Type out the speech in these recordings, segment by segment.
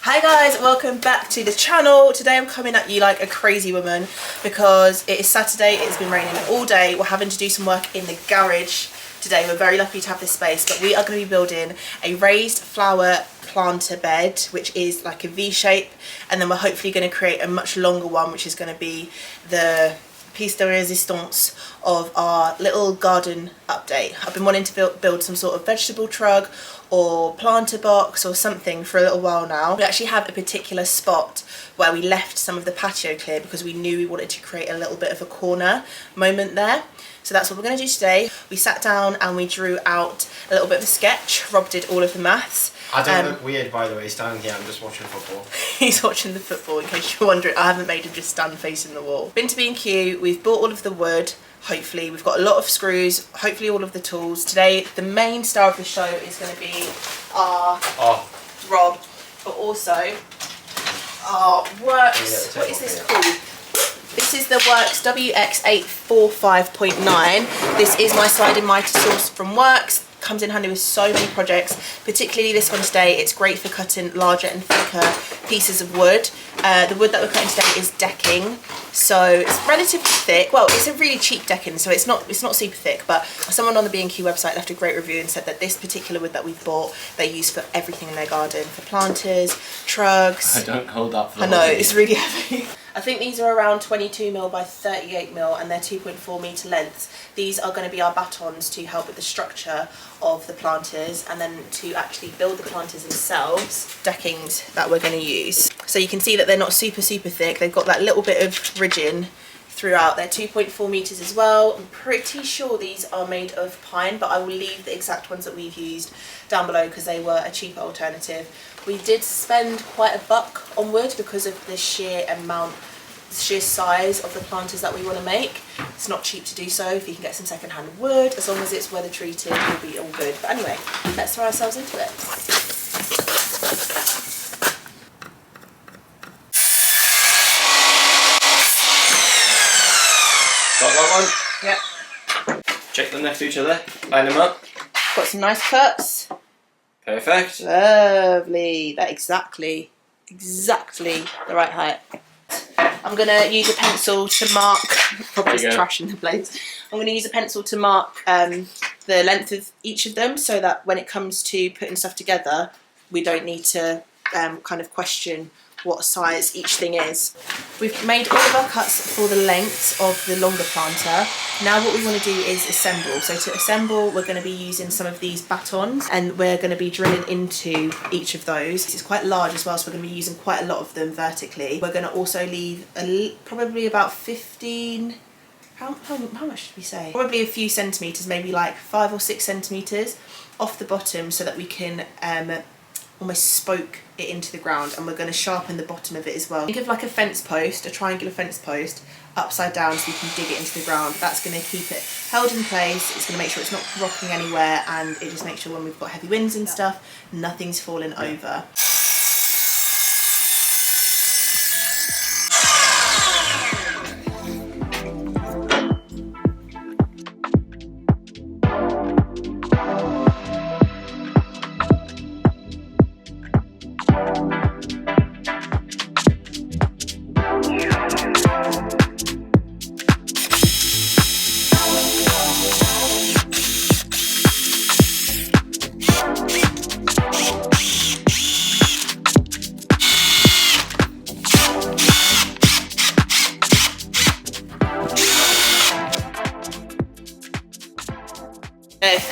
Hi guys, welcome back to the channel. Today I'm coming at you like a crazy woman because it is Saturday, it's been raining all day. We're having to do some work in the garage today. We're very lucky to have this space, but we are going to be building a raised flower planter bed, which is like a V shape, and then we're hopefully going to create a much longer one, which is going to be the piece de resistance of our little garden update. I've been wanting to build some sort of vegetable truck or planter box or something for a little while now. We actually have a particular spot where we left some of the patio clear because we knew we wanted to create a little bit of a corner moment there. So that's what we're going to do today. We sat down and we drew out a little bit of a sketch. Rob did all of the maths. I don't look weird, by the way, standing here. I'm just watching football. He's watching the football, in case you're wondering. I haven't made him just stand facing the wall. Been to B&Q, we've bought all of the wood, hopefully. We've got a lot of screws, hopefully all of the tools. Today, the main star of the show is going to be our Rob, but also our Works. What is this called? This is the Works WX845.9. This is my sliding mitre source from Works. Comes in handy with so many projects, particularly this one today. It's great for cutting larger and thicker pieces of wood. The wood that we're cutting today is decking, so it's relatively thick. Well, it's a really cheap decking, so it's not super thick, but someone on the B&Q website left a great review and said that this particular wood that we've bought they use for everything in their garden, for planters, trugs. I don't hold up for the I know, it's really heavy. I think these are around 22mm by 38mm and they're 2.4 metre lengths. These are going to be our batons to help with the structure of the planters, and then to actually build the planters themselves, deckings that we're going to use. So you can see that they're not super thick. They've got that little bit of ridging throughout. They're 2.4 metres as well. I'm pretty sure these are made of pine, but I will leave the exact ones that we've used down below because they were a cheaper alternative. We did spend quite a buck on wood because of the sheer size of the planters that we want to make. It's not cheap to do so. If you can get some second-hand wood, as long as it's weather treated, we'll be all good. But anyway, let's throw ourselves into it. Got that one? Yep. Check them next to each other. Line them up. Got some nice cuts. Perfect. Lovely. That's exactly the right height. I'm going to use a pencil to mark, probably trash in the blades. I'm going to use a pencil to mark the length of each of them so that when it comes to putting stuff together, we don't need to kind of question what size each thing is. We've made all of our cuts for the lengths of the longer planter. Now what we want to do is assemble. So to assemble, we're going to be using some of these batons and we're going to be drilling into each of those. It's quite large as well, so we're going to be using quite a lot of them vertically. We're going to also leave probably about 15, how much should we say? Probably a few centimetres, maybe like 5 or 6 centimetres off the bottom so that we can almost spoke it into the ground, and we're going to sharpen the bottom of it as well. Think of like a fence post, a triangular fence post, upside down so you can dig it into the ground. That's going to keep it held in place. It's going to make sure it's not rocking anywhere, and it just makes sure when we've got heavy winds and stuff, nothing's falling over.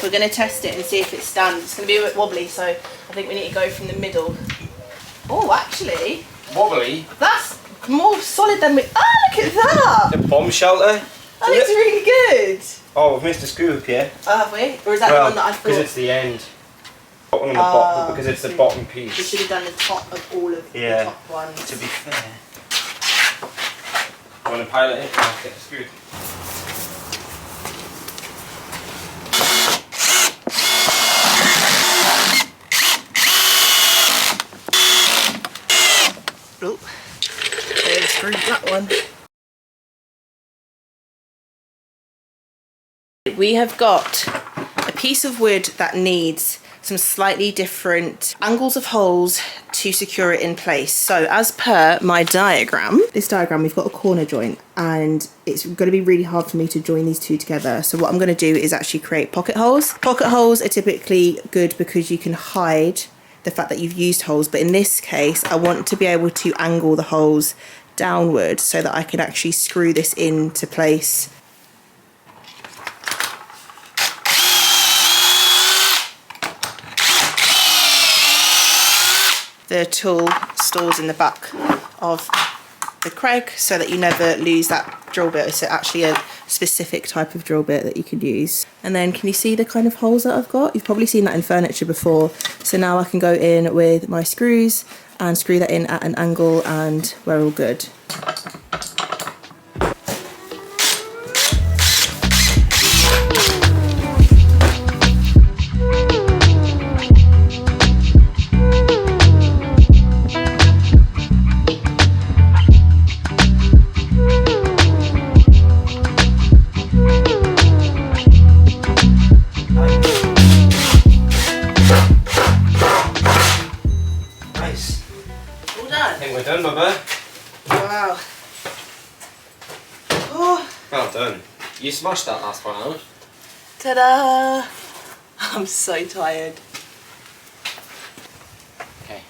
We're going to test it and see if it stands. It's going to be a bit wobbly, so I think we need to go from the middle. Oh, actually, Wobbly? that's more solid than we... Oh, look at that! The bomb shelter? That looks really good. Oh, we've missed a screw up here. Oh, have we? Or is that the one that I thought? Because it's the end. Bottom and the bottom, because it's the bottom piece. We should have done the top of all of the top ones. To be fair. I want to pilot it? I'll get screwed. Oh, there's screwed that one. We have got a piece of wood that needs some slightly different angles of holes to secure it in place. So as per my diagram, this diagram, we've got a corner joint and it's going to be really hard for me to join these two together. So what I'm going to do is actually create pocket holes. Pocket holes are typically good because you can hide the fact that you've used holes, but in this case I want to be able to angle the holes downward so that I can actually screw this into place. The tool stores in the back of the Craig so that you never lose that drill bit. It's actually a specific type of drill bit that you can use. And then can you see the kind of holes that I've got? You've probably seen that in furniture before. So now I can go in with my screws and screw that in at an angle and we're all good. Wow. Oh. Well done. You smashed that last one out. Ta-da! I'm so tired. Okay.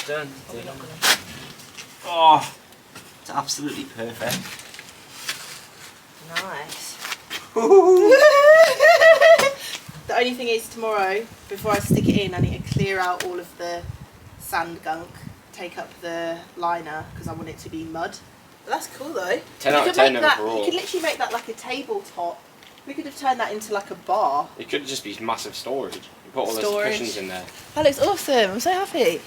Done. Oh, it's absolutely perfect. Nice. The only thing is tomorrow, before I stick it in, I need to clear out all of the sand gunk, take up the liner because I want it to be mud. But that's cool though. 10 out of 10 overall. You could literally make that like a tabletop. We could have turned that into like a bar. It could just be massive storage. You put all those cushions in there. That looks awesome. I'm so happy.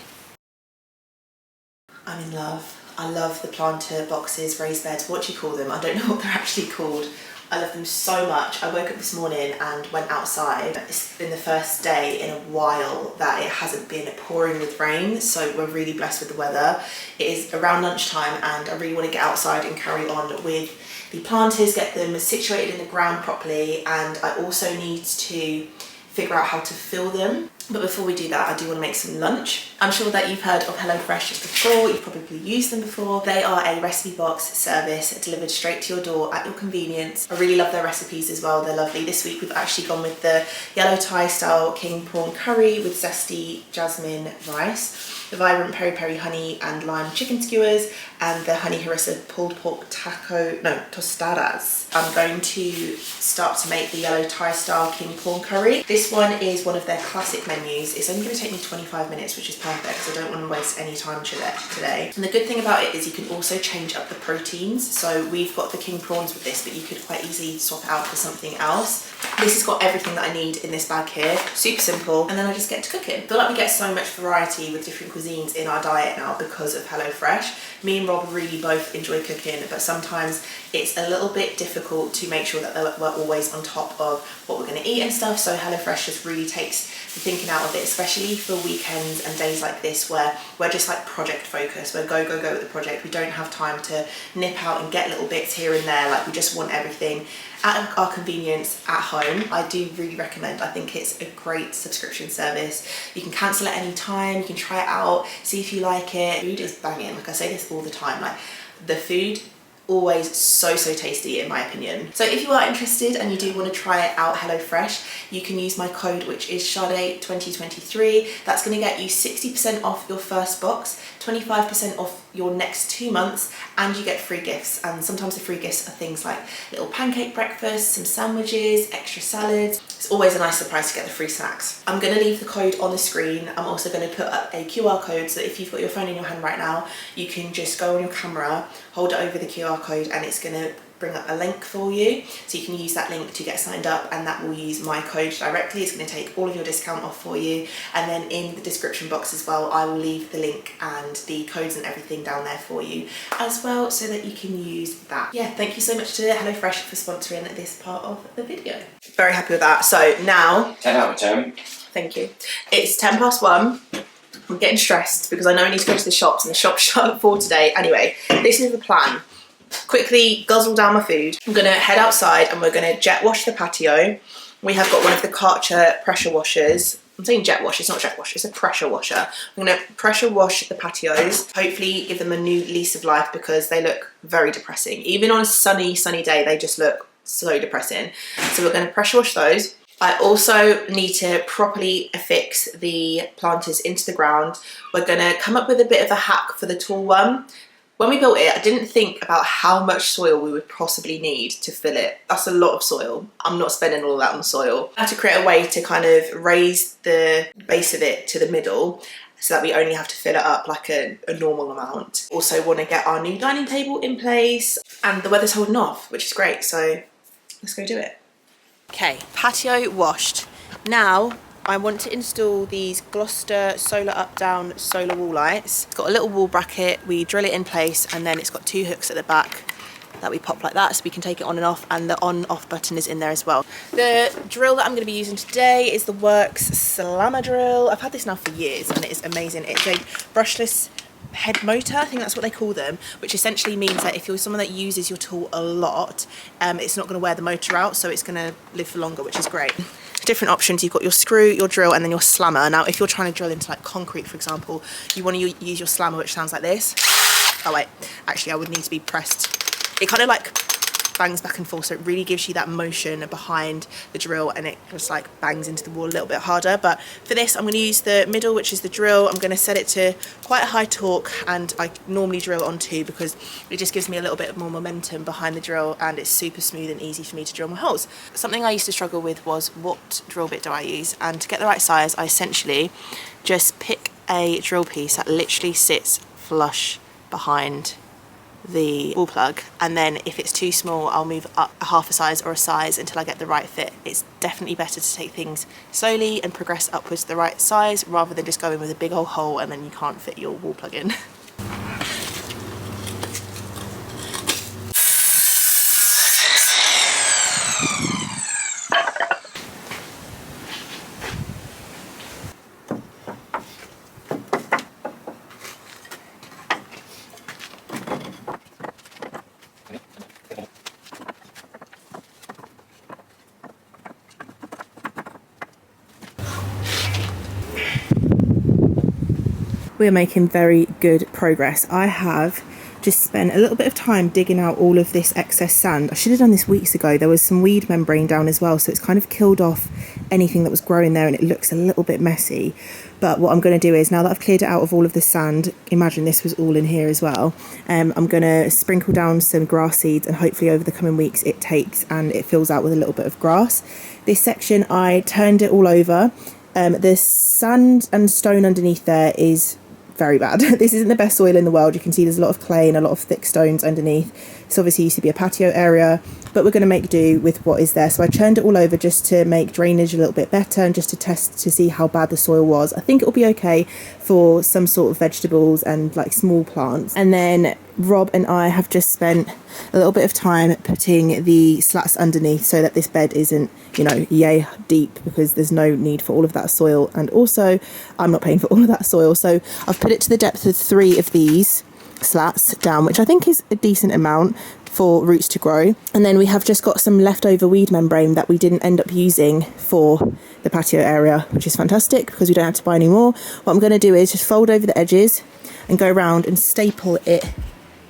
I'm in love. I love the planter boxes, raised beds, what do you call them? I don't know what they're actually called. I love them so much. I woke up this morning and went outside. It's been the first day in a while that it hasn't been pouring with rain, so we're really blessed with the weather. It is around lunchtime and I really want to get outside and carry on with the planters, get them situated in the ground properly, and I also need to figure out how to fill them. But before we do that, I do want to make some lunch. I'm sure that you've heard of HelloFresh before, you've probably used them before. They are a recipe box service delivered straight to your door at your convenience. I really love their recipes as well, they're lovely. This week we've actually gone with the yellow Thai style king prawn curry with zesty jasmine rice, the vibrant peri peri honey and lime chicken skewers, and the honey harissa pulled pork tostadas. I'm going to start to make the yellow Thai style king prawn curry. This one is one of their classic menus. It's only going to take me 25 minutes, which is perfect because I don't want to waste any time today. And the good thing about it is you can also change up the proteins. So we've got the king prawns with this, but you could quite easily swap it out for something else. This has got everything that I need in this bag here. Super simple, and then I just get to cook it. I feel like we get so much variety with different cuisines in our diet now because of HelloFresh. Me and Rob really both enjoy cooking, but sometimes it's a little bit difficult to make sure that we're always on top of what we're going to eat and stuff. So HelloFresh just really takes the thinking out of it, especially for weekends and days like this where we're just like project focused. We're go with the project. We don't have time to nip out and get little bits here and there. Like, we just want everything at our convenience at home. I do really recommend. I think it's a great subscription service. You can cancel at any time, you can try it out, see if you like it. Food is banging. Like, I say this all the time, like the food always so tasty in my opinion. So if you are interested and you do want to try it out, HelloFresh, you can use my code, which is Sade2023. That's going to get you 60% off your first box, 25% off your next 2 months, and you get free gifts. And sometimes the free gifts are things like little pancake breakfast, some sandwiches, extra salads. It's always a nice surprise to get the free snacks. I'm going to leave the code on the screen. I'm also going to put up a QR code so that if you've got your phone in your hand right now, you can just go on your camera, hold it over the QR code, and it's going to bring up a link for you, so you can use that link to get signed up, and that will use my code directly. It's going to take all of your discount off for you, and then in the description box as well I will leave the link and the codes and everything down there for you as well, so that you can use that. Yeah, thank you so much to HelloFresh for sponsoring this part of the video. Very happy with that. So now 10 out of 10. Thank you. It's 1:10. I'm getting stressed because I know I need to go to the shops, and the shops shut at 4 today. Anyway, this is the plan. quickly guzzle down my food. I'm gonna head outside and we're gonna jet wash the patio. We have got one of the Karcher pressure washers. I'm saying jet wash, it's not jet wash, it's a pressure washer. I'm gonna pressure wash the patios, hopefully give them a new lease of life because they look very depressing. Even on a sunny day, they just look so depressing. So we're gonna pressure wash those. I also need to properly affix the planters into the ground. We're gonna come up with a bit of a hack for the tall one. When we built it, I didn't think about how much soil we would possibly need to fill it. That's a lot of soil. I'm not spending all that on soil. I have to create a way to kind of raise the base of it to the middle so that we only have to fill it up like a normal amount. Also want to get our new dining table in place, and the weather's holding off, which is great. So let's go do it. Okay, patio washed. Now, I want to install these Gloucester solar up down solar wall lights. It's got a little wall bracket, we drill it in place, and then it's got 2 hooks at the back that we pop like that so we can take it on and off, and the on off button is in there as well. The drill that I'm going to be using today is the Works Slammer drill. I've had this now for years and it is amazing. It's a brushless head motor, I think that's what they call them, which essentially means that if you're someone that uses your tool a lot, it's not going to wear the motor out, so it's going to live for longer, which is great. Different options, you've got your screw, your drill, and then your slammer. Now if you're trying to drill into like concrete, for example, you want to use your slammer, which sounds like this. Oh wait, actually I would need to be pressed. It kind of like bangs back and forth, so it really gives you that motion behind the drill, and it just like bangs into the wall a little bit harder. But for this I'm going to use the middle, which is the drill. I'm going to set it to quite a high torque, and I normally drill on 2 because it just gives me a little bit more momentum behind the drill, and it's super smooth and easy for me to drill my holes. Something I used to struggle with was what drill bit do I use, and to get the right size I essentially just pick a drill piece that literally sits flush behind the wall plug, and then if it's too small I'll move up a half a size or a size until I get the right fit. It's definitely better to take things slowly and progress upwards to the right size rather than just go in with a big old hole and then you can't fit your wall plug in. We're making very good progress. I have just spent a little bit of time digging out all of this excess sand. I should have done this weeks ago. There was some weed membrane down as well, so it's kind of killed off anything that was growing there and it looks a little bit messy. But what I'm going to do is, now that I've cleared it out of all of the sand, imagine this was all in here as well, I'm going to sprinkle down some grass seeds, and hopefully over the coming weeks it takes and it fills out with a little bit of grass. This section I turned it all over. The sand and stone underneath there is very bad. This isn't the best soil in the world. You can see there's a lot of clay and a lot of thick stones underneath. This obviously used to be a patio area, but we're going to make do with what is there. So I churned it all over just to make drainage a little bit better and just to test to see how bad the soil was. I think it'll be okay for some sort of vegetables and like small plants. And then Rob and I have just spent a little bit of time putting the slats underneath so that this bed isn't, you know, yay deep, because there's no need for all of that soil, and also I'm not paying for all of that soil. So I've put it to the depth of 3 of these slats down, which I think is a decent amount for roots to grow. And then we have just got some leftover weed membrane that we didn't end up using for the patio area, which is fantastic because we don't have to buy any more. What I'm going to do is just fold over the edges and go around and staple it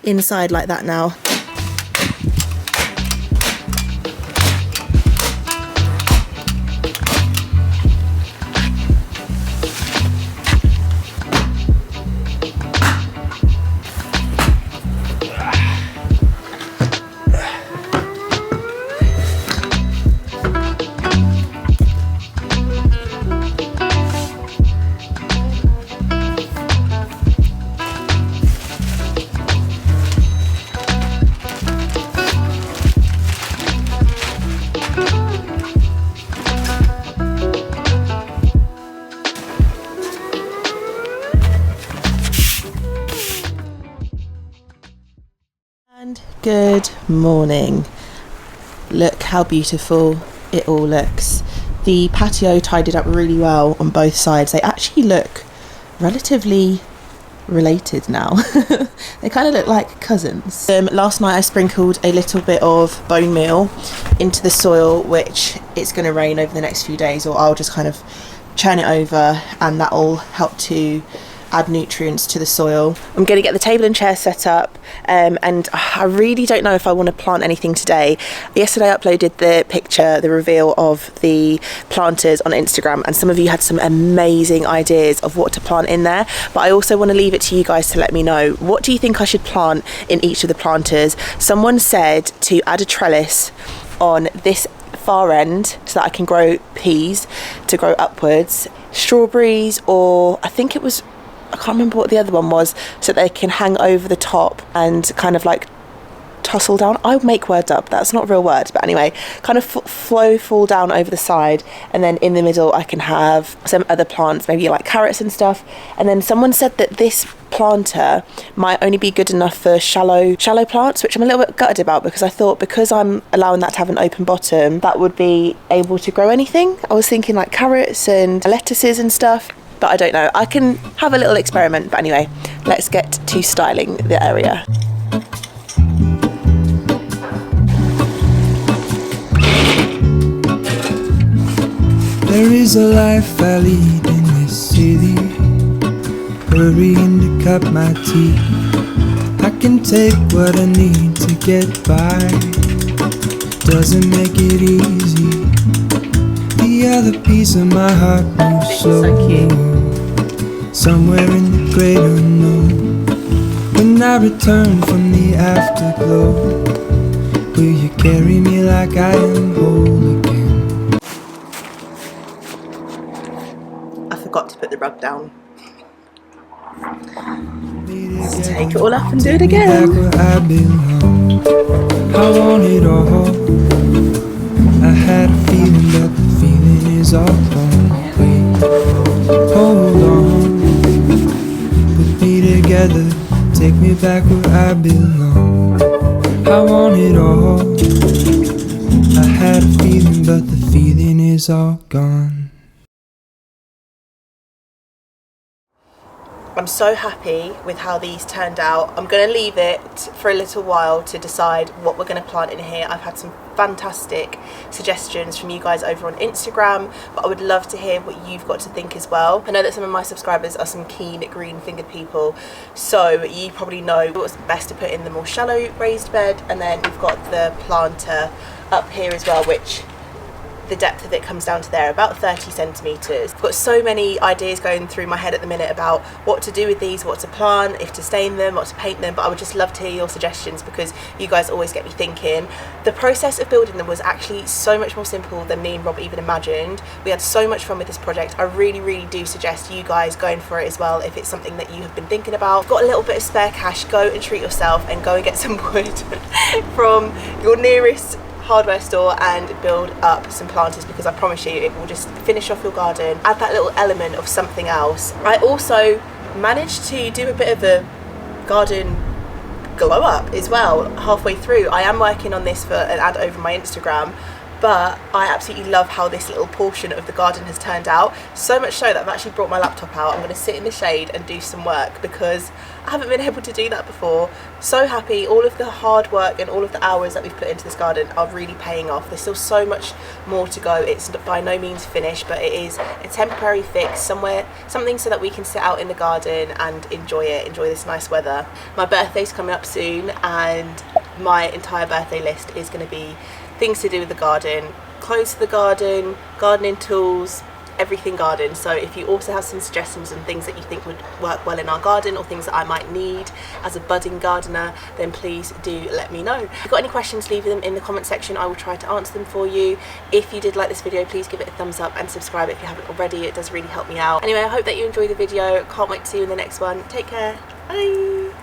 inside like that now. Good morning. Look how beautiful it all looks. The patio tidied up really well on both sides. They actually look relatively related now. They kind of look like cousins. Last night I sprinkled a little bit of bone meal into the soil, which it's going to rain over the next few days, or I'll just kind of churn it over and that'll help to add nutrients to the soil. I'm going to get the table and chair set up, and I really don't know if I want to plant anything today. Yesterday I uploaded the reveal of the planters on Instagram, and some of you had some amazing ideas of what to plant in there, but I also want to leave it to you guys to let me know, what do you think I should plant in each of the planters? Someone said to add a trellis on this far end so that I can grow peas to grow upwards, strawberries, or I can't remember what the other one was, so they can hang over the top and kind of like tussle down. I make words up, that's not a real word, but anyway, kind of fall down over the side, and then in the middle I can have some other plants, maybe like carrots and stuff. And then someone said that this planter might only be good enough for shallow plants, which I'm a little bit gutted about, because I thought because I'm allowing that to have an open bottom, that would be able to grow anything. I was thinking like carrots and lettuces and stuff, but I don't know. I can have a little experiment. But anyway, let's get to styling the area. There is a life I lead in this city, hurrying to cut my teeth. I can take what I need to get by, doesn't make it easy. The other piece of my heart moves slow, somewhere in the great unknown. When I return from the afterglow, will you carry me like I am whole again? I forgot to put the rug down. Let's take it all up and do it again. I belong, I want it all. I had a feeling, but the feeling is all gone. Wait, hold on, put me together, take me back where I belong. I want it all. I had a feeling, but the feeling is all gone. I'm so happy with how these turned out. I'm going to leave it for a little while to decide what we're going to plant in here. I've had some fantastic suggestions from you guys over on Instagram, but I would love to hear what you've got to think as well. I know that some of my subscribers are some keen green fingered people, so you probably know what's best to put in the more shallow raised bed. And then we've got the planter up here as well, which the depth of it comes down to there, about 30 centimetres. I've got so many ideas going through my head at the minute about what to do with these, what to plant, if to stain them, what to paint them, but I would just love to hear your suggestions, because you guys always get me thinking. The process of building them was actually so much more simple than me and Rob even imagined. We had so much fun with this project. I really do suggest you guys going for it as well if it's something that you have been thinking about. Got a little bit of spare cash, go and treat yourself and go and get some wood from your nearest hardware store and build up some planters, because I promise you it will just finish off your garden, add that little element of something else. I also managed to do a bit of a garden glow up as well halfway through. I am working on this for an ad over my Instagram, but I absolutely love how this little portion of the garden has turned out, so much so that I've actually brought my laptop out. I'm going to sit in the shade and do some work, because I haven't been able to do that before. So happy, all of the hard work and all of the hours that we've put into this garden are really paying off. There's still so much more to go. It's by no means finished, but it is a temporary fix, something so that we can sit out in the garden and enjoy this nice weather. My birthday's coming up soon, and my entire birthday list is going to be things to do with the garden, clothes for the garden, gardening tools, everything garden. So if you also have some suggestions and things that you think would work well in our garden, or things that I might need as a budding gardener, then please do let me know. If you've got any questions, leave them in the comment section. I will try to answer them for you. If you did like this video, please give it a thumbs up and subscribe if you haven't already. It does really help me out. Anyway, I hope that you enjoyed the video. Can't wait to see you in the next one. Take care. Bye.